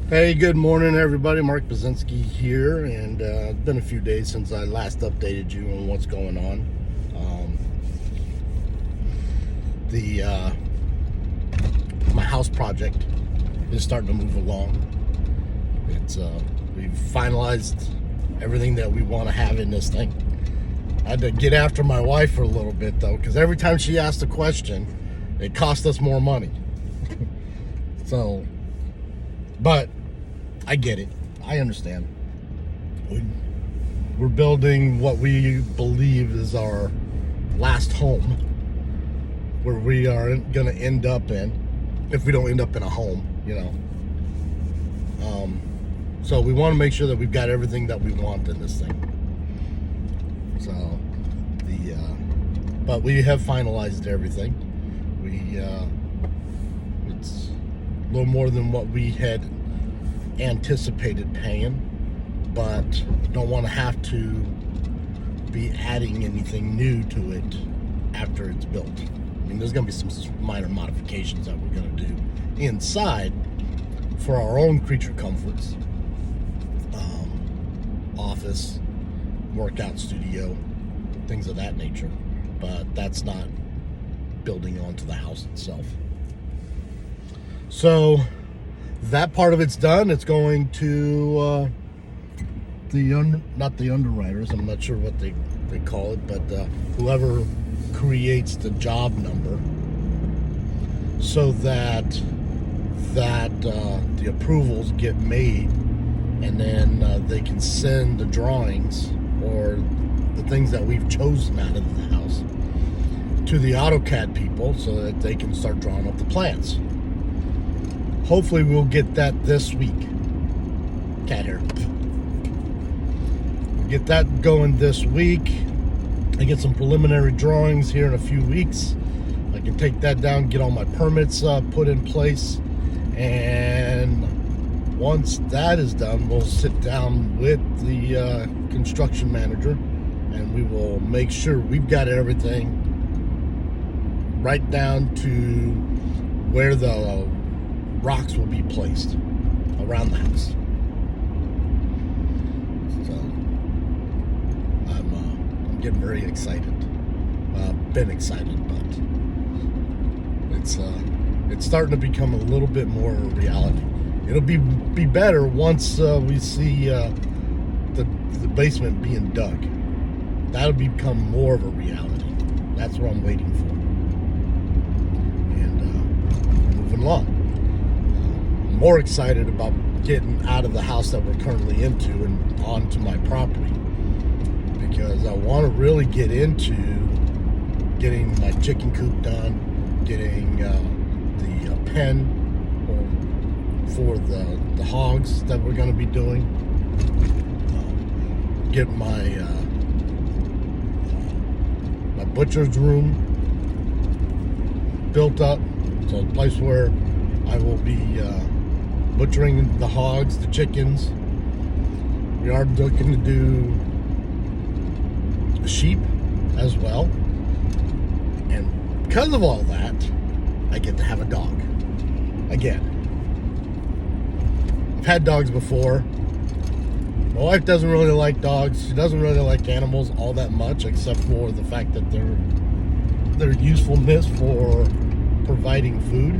Hey, good morning, everybody. Mark Bazinski here, and it's been a few days since I last updated you on what's going on. The My house project is starting to move along. We've finalized everything that we want to have in this thing. I had to get after my wife for a little bit though, because every time she asked a question, it cost us more money. But I get it. I understand. We're building what we believe is our last home, where we are going to end up in, if we don't end up in a home, So we want to make sure that we've got everything that we want in this thing. But we have finalized everything. It's a little more than what we had anticipated paying, but don't want to have to be adding anything new to it after it's built. I mean, there's going to be some minor modifications that we're going to do inside for our own creature comforts, office, workout studio, things of that nature, but that's not building onto the house itself. So that part of it's done. It's going to not the underwriters, I'm not sure what they call it, but whoever creates the job number, so that the approvals get made, and then they can send the drawings or the things that we've chosen out of the house to the AutoCAD people, so that they can start drawing up the plans. Hopefully we'll get that this week. Cat hair. We'll get that going this week. I get some preliminary drawings here in a few weeks. I can take that down, get all my permits put in place, and once that is done, we'll sit down with the construction manager, and we will make sure we've got everything right down to where the rocks will be placed around the house. So I'm getting very excited. I've been excited, but it's starting to become a little bit more a reality. It'll be better once we see the basement being dug. That'll become more of a reality. That's what I'm waiting for. And moving along. More excited about getting out of the house that we're currently into and onto my property, because I want to really get into getting my chicken coop done, getting the pen for the hogs that we're going to be doing, get my my butcher's room built up, so a place where I will be butchering the hogs, the chickens. We are looking to do sheep as well. And because of all that, I get to have a dog. Again. I've had dogs before. My wife doesn't really like dogs. She doesn't really like animals all that much, except for the fact that their usefulness for providing food.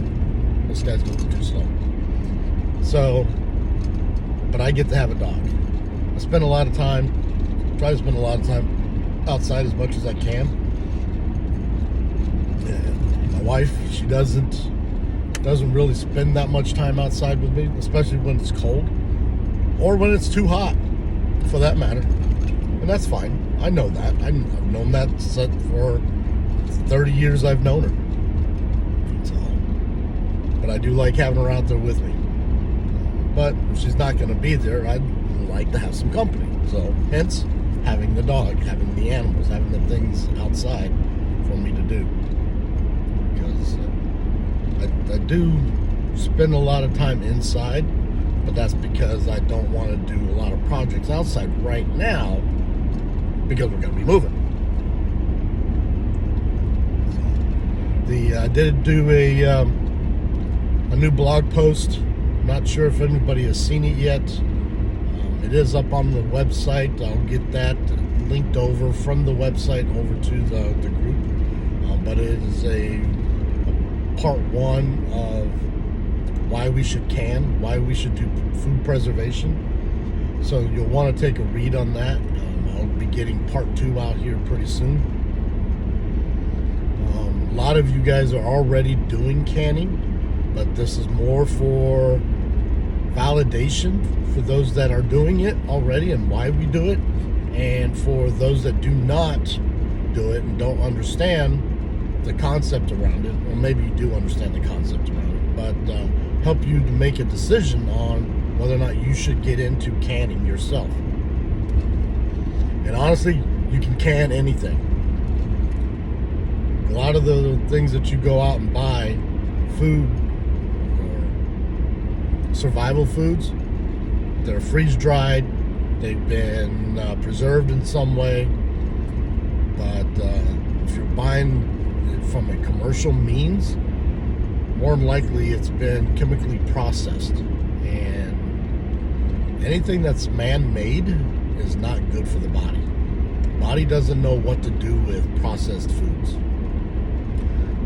This guy's moving too slow. So, but I get to have a dog. I spend a lot of time, try to spend a lot of time outside as much as I can. And my wife, she doesn't really spend that much time outside with me, especially when it's cold or when it's too hot, for that matter. And that's fine. I know that. I've known that for 30 years I've known her. But I do like having her out there with me. But if she's not going to be there, I'd like to have some company. So, hence, having the dog, having the animals, having the things outside for me to do. Because I do spend a lot of time inside, but that's because I don't want to do a lot of projects outside right now, because we're going to be moving. I did do a new blog post Not sure if anybody has seen it yet. It is up on the website. I'll get that linked over from the website over to the group. But it is a part one of why we should can, why we should do food preservation. So you'll want to take a read on that. I'll be getting part two out here pretty soon. A lot of you guys are already doing canning, but this is more for validation for those that are doing it already and why we do it, and for those that do not do it and don't understand the concept around it, or maybe you do understand the concept around it, but help you to make a decision on whether or not you should get into canning yourself. And honestly, you can can anything. A lot of the things that you go out and buy, food, or survival foods, they're freeze-dried, they've been preserved in some way, but if you're buying it from a commercial means, more than likely it's been chemically processed. And anything that's man-made is not good for the body. The body doesn't know what to do with processed foods.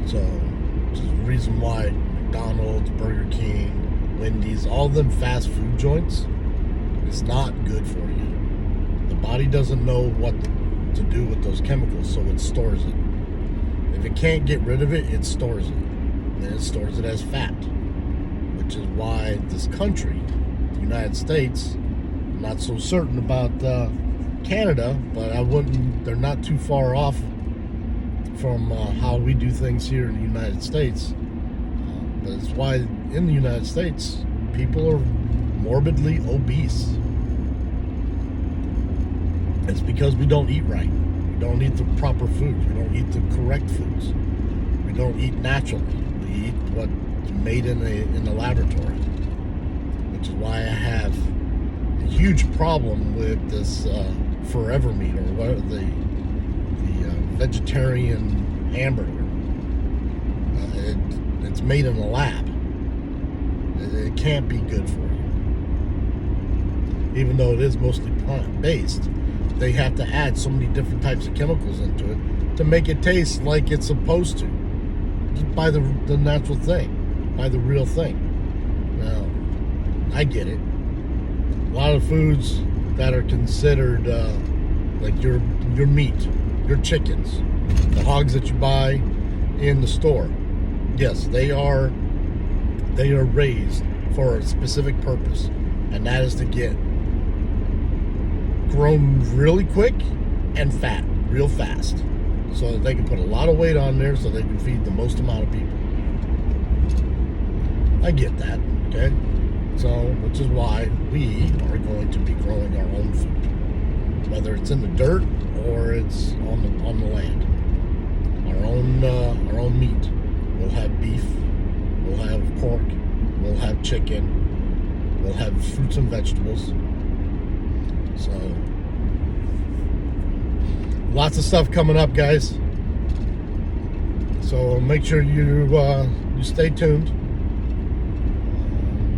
So, which is the reason why McDonald's, Burger King, Wendy's, all them fast food joints, it's not good for you. The body doesn't know what to do with those chemicals, so it stores it. If it can't get rid of it, it stores it. And it stores it as fat, which is why this country, the United States, I'm not so certain about Canada, but they're not too far off from how we do things here in the United States. But it's why in the United States, people are morbidly obese. It's because we don't eat right. We don't eat the proper foods. We don't eat the correct foods. We don't eat naturally. We eat what's made in the laboratory. Which is why I have a huge problem with this forever meat, or what the vegetarian hamburger. It's made in a lab. It can't be good for you. Even though it is mostly plant-based, they have to add so many different types of chemicals into it to make it taste like it's supposed to. Just buy the natural thing. Buy the real thing. Now, I get it. A lot of foods that are considered like your meat, your chickens, the hogs that you buy in the store. Yes, they are raised for a specific purpose, and that is to get grown really quick and fat real fast, so that they can put a lot of weight on there so they can feed the most amount of people. I get that, okay? So, which is why we are going to be growing our own food, whether it's in the dirt or it's on the land. Our own meat. We'll have beef, we'll have pork, we'll have chicken, we'll have fruits and vegetables. So, lots of stuff coming up, guys. So make sure you stay tuned.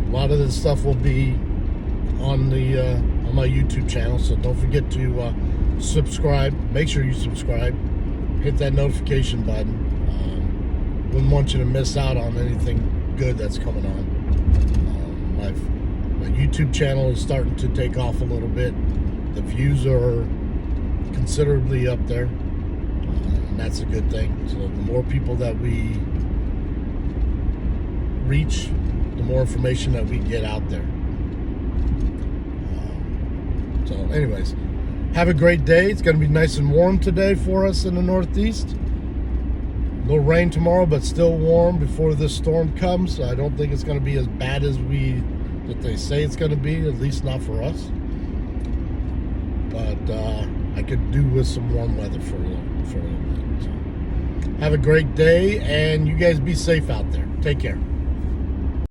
A lot of this stuff will be on my YouTube channel, so don't forget to subscribe. Make sure you subscribe. Hit that notification button. Wouldn't want you to miss out on anything good that's coming on. My YouTube channel is starting to take off a little bit. The views are considerably up there, and that's a good thing. So the more people that we reach, the more information that we get out there. So anyways, have a great day. It's going to be nice and warm today for us in the Northeast. A little rain tomorrow, but still warm before this storm comes. I don't think it's going to be as bad as that they say it's going to be, at least not for us. But I could do with some warm weather for a little bit. So, have a great day, and you guys be safe out there. Take care.